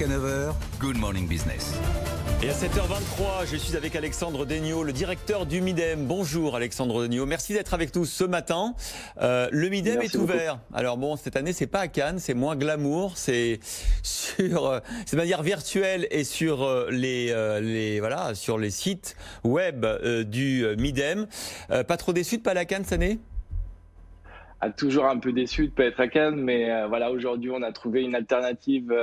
Jusqu'à 9 heures, Good Morning Business. Et à 7h23, je suis avec Alexandre Degnaud, le directeur du Midem. Bonjour Alexandre Degnaud, merci d'être avec nous ce matin. Le Midem est ouvert. Alors bon, cette année c'est pas à Cannes, c'est moins glamour, c'est de manière virtuelle et sur sur les sites web du Midem. Pas trop déçu de pas aller à Cannes cette année ? Toujours un peu déçu de ne pas être à Cannes, mais voilà, aujourd'hui on a trouvé une alternative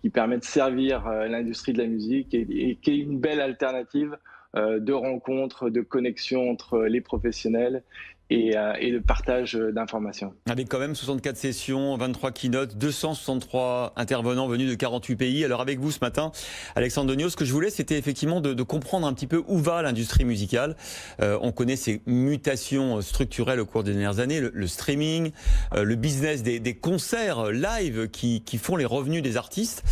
qui permet de servir l'industrie de la musique et qui est une belle alternative de rencontres, de connexion entre les professionnels et de partage d'informations. Avec quand même 64 sessions, 23 keynotes, 263 intervenants venus de 48 pays. Alors avec vous ce matin, Alexandre Degnaud, ce que je voulais, c'était effectivement de comprendre un petit peu où va l'industrie musicale. On connaît ces mutations structurelles au cours des dernières années, le streaming, le business des concerts live qui font les revenus des artistes.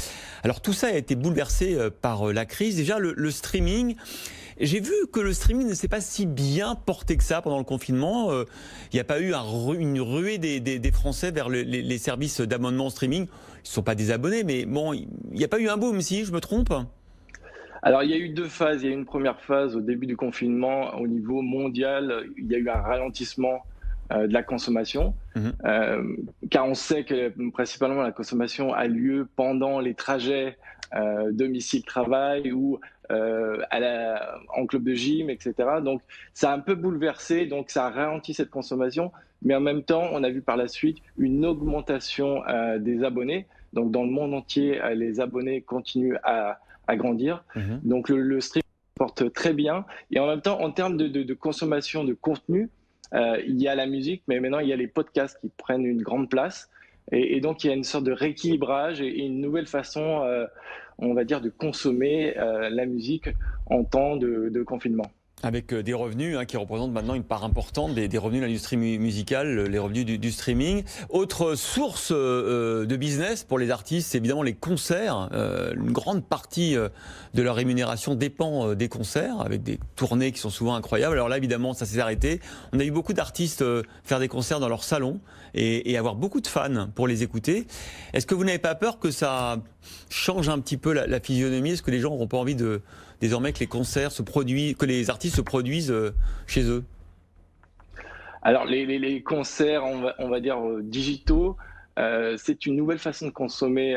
Alors tout ça a été bouleversé par la crise. Déjà le streaming. J'ai vu que le streaming ne s'est pas si bien porté que ça pendant le confinement. Il n'y a pas eu une ruée des Français vers les services d'abonnement streaming. Ils ne sont pas désabonnés, mais bon, il n'y a pas eu un boom, si je me trompe. Alors, il y a eu deux phases. Il y a eu une première phase au début du confinement. Au niveau mondial, il y a eu un ralentissement de la consommation, car on sait que principalement la consommation a lieu pendant les trajets domicile-travail ou en club de gym, etc. Donc, ça a un peu bouleversé, donc ça a ralenti cette consommation, mais en même temps, on a vu par la suite une augmentation des abonnés. Donc, dans le monde entier, les abonnés continuent à grandir. Donc, le stream porte très bien. Et en même temps, en termes de consommation de contenu, il y a la musique, mais maintenant, il y a les podcasts qui prennent une grande place. Et donc, il y a une sorte de rééquilibrage et une nouvelle façon, on va dire, de consommer la musique en temps de confinement. Avec des revenus qui représentent maintenant une part importante des revenus de l'industrie musicale, les revenus du streaming. Autre source de business pour les artistes, c'est évidemment les concerts. Une grande partie de leur rémunération dépend des concerts, avec des tournées qui sont souvent incroyables. Alors là, évidemment, ça s'est arrêté. On a eu beaucoup d'artistes faire des concerts dans leur salon et avoir beaucoup de fans pour les écouter. Est-ce que vous n'avez pas peur que ça change un petit peu la physionomie ? Est-ce que les gens n'auront pas envie désormais que les concerts que les artistes se produisent chez eux? Alors les concerts, on va dire digitaux, c'est une nouvelle façon de consommer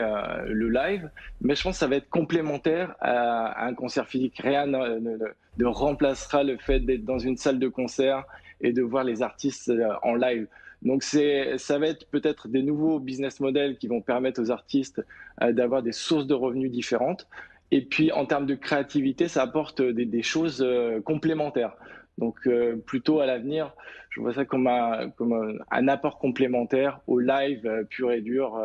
le live, mais je pense que ça va être complémentaire à un concert physique. Rien ne remplacera le fait d'être dans une salle de concert et de voir les artistes en live. Donc ça va être peut-être des nouveaux business models qui vont permettre aux artistes d'avoir des sources de revenus différentes. Et puis en termes de créativité, ça apporte des choses complémentaires. Donc plutôt à l'avenir, je vois ça comme un apport complémentaire au live pur et dur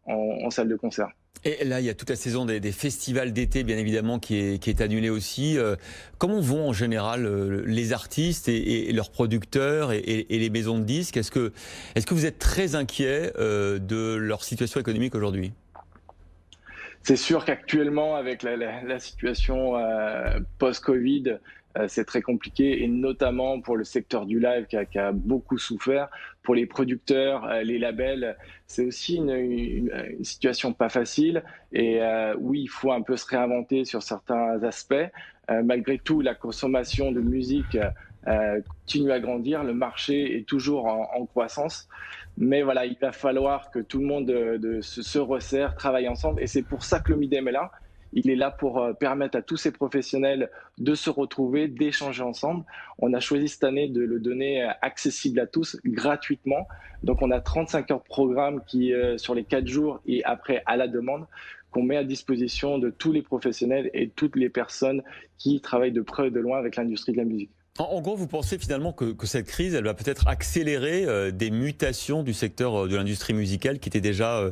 en salle de concert. Et là, il y a toute la saison des festivals d'été, bien évidemment, qui est annulée aussi. Comment vont en général les artistes et leurs producteurs et les maisons de disques ? Est-ce que vous êtes très inquiet de leur situation économique aujourd'hui ? C'est sûr qu'actuellement, avec la situation post-Covid, c'est très compliqué, et notamment pour le secteur du live qui a beaucoup souffert. Pour les producteurs, les labels, c'est aussi une situation pas facile. Et oui, il faut un peu se réinventer sur certains aspects. Malgré tout, la consommation de musique continue à grandir. Le marché est toujours en croissance. Mais voilà, il va falloir que tout le monde se resserre, travaille ensemble. Et c'est pour ça que le Midem est là. Il est là pour permettre à tous ces professionnels de se retrouver, d'échanger ensemble. On a choisi cette année de le donner accessible à tous gratuitement. Donc on a 35 heures de programme qui, sur les 4 jours et après à la demande, qu'on met à disposition de tous les professionnels et toutes les personnes qui travaillent de près et de loin avec l'industrie de la musique. En gros, vous pensez finalement que cette crise, elle va peut-être accélérer des mutations du secteur de l'industrie musicale qui étaient déjà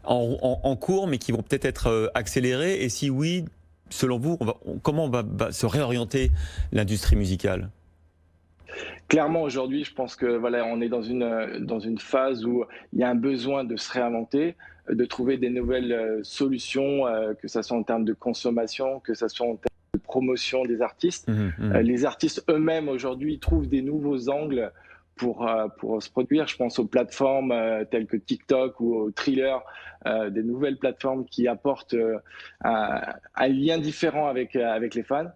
en cours, mais qui vont peut-être être accélérées. Et si oui, selon vous, comment va se réorienter l'industrie musicale ? Clairement, aujourd'hui, je pense que voilà, on est dans une phase où il y a un besoin de se réinventer, de trouver des nouvelles solutions, que ce soit en termes de consommation, que ce soit en termes de promotion des artistes. Les artistes eux-mêmes aujourd'hui trouvent des nouveaux angles pour se produire. Je pense aux plateformes telles que TikTok ou au Thriller, des nouvelles plateformes qui apportent un lien différent avec les fans.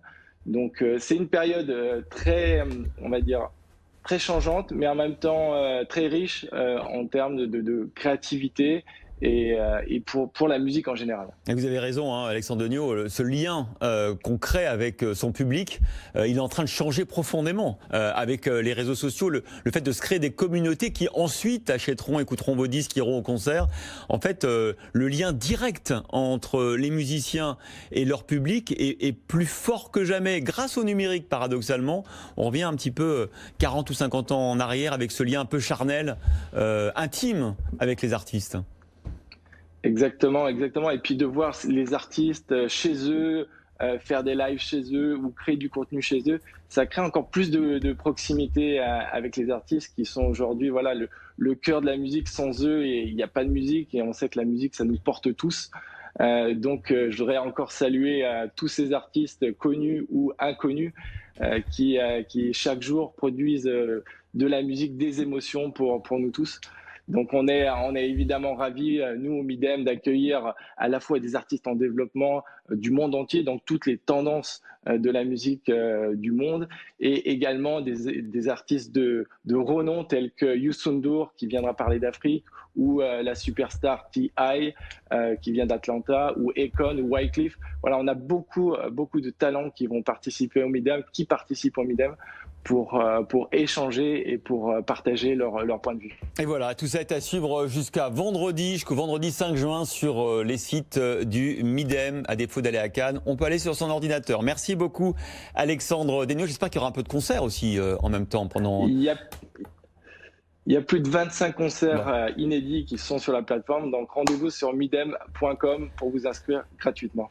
Donc c'est une période on va dire, très changeante, mais en même temps très riche en termes de créativité et pour la musique en général. Et vous avez raison, hein, Alexandre Degnaud, ce lien qu'on crée avec son public, il est en train de changer profondément avec les réseaux sociaux, le fait de se créer des communautés qui ensuite achèteront, écouteront vos disques, iront au concert. En fait, le lien direct entre les musiciens et leur public est plus fort que jamais. Grâce au numérique, paradoxalement, on revient un petit peu 40 ou 50 ans en arrière avec ce lien un peu charnel, intime avec les artistes. Exactement, exactement. Et puis de voir les artistes chez eux, faire des lives chez eux ou créer du contenu chez eux, ça crée encore plus de proximité avec les artistes qui sont aujourd'hui voilà, le cœur de la musique. Sans eux, il n'y a pas de musique et on sait que la musique, ça nous porte tous. Donc je voudrais encore saluer tous ces artistes connus ou inconnus qui chaque jour produisent de la musique, des émotions pour nous tous. Donc on est évidemment ravis, nous au Midem, d'accueillir à la fois des artistes en développement du monde entier, donc toutes les tendances de la musique du monde, et également des artistes de renom tels que Youssou N'Dour qui viendra parler d'Afrique, ou la superstar T.I. Qui vient d'Atlanta, ou Akon ou Wyclef. Voilà, on a beaucoup de talents qui vont participer au Midem, qui participent au Midem, pour échanger et pour partager leur point de vue. Et voilà, tout ça est à suivre jusqu'au vendredi 5 juin sur les sites du Midem. À défaut d'aller à Cannes, on peut aller sur son ordinateur. Merci beaucoup Alexandre Degnaud. J'espère qu'il y aura un peu de concerts aussi en même temps pendant... Il y a plus de 25 concerts inédits qui sont sur la plateforme, donc rendez-vous sur midem.com pour vous inscrire gratuitement.